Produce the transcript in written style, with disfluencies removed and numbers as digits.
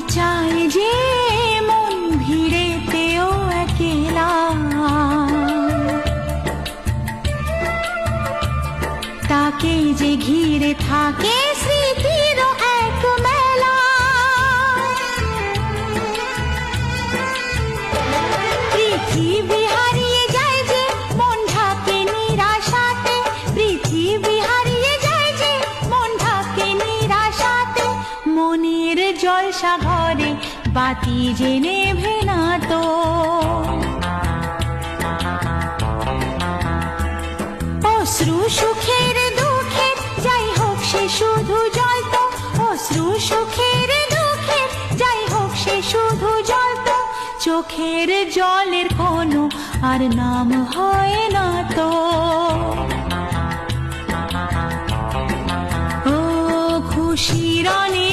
চায় যে মন ভিড়েতেও একেলা, তাকে যে ঘিরে থাকে স্মৃতির এক মেলা। পৃথিবী হারিয়ে যায় যে মন ঢাকে নিরাশাতে, পৃথিবী হারিয়ে যায় যে মন ঢাকে নিরাশাতে। মনের জলসা ঘরে বাতি যে নেভে না তো, অশ্রু সুখের দুঃখের যাই হোক সে শুধু জ্বলতো, অশ্রু সুখের দুঃখের যাই হোক সে শুধু জ্বলতো। চোখের জলের কোনো আর নাম হয় না তো। ও খুশির অনেক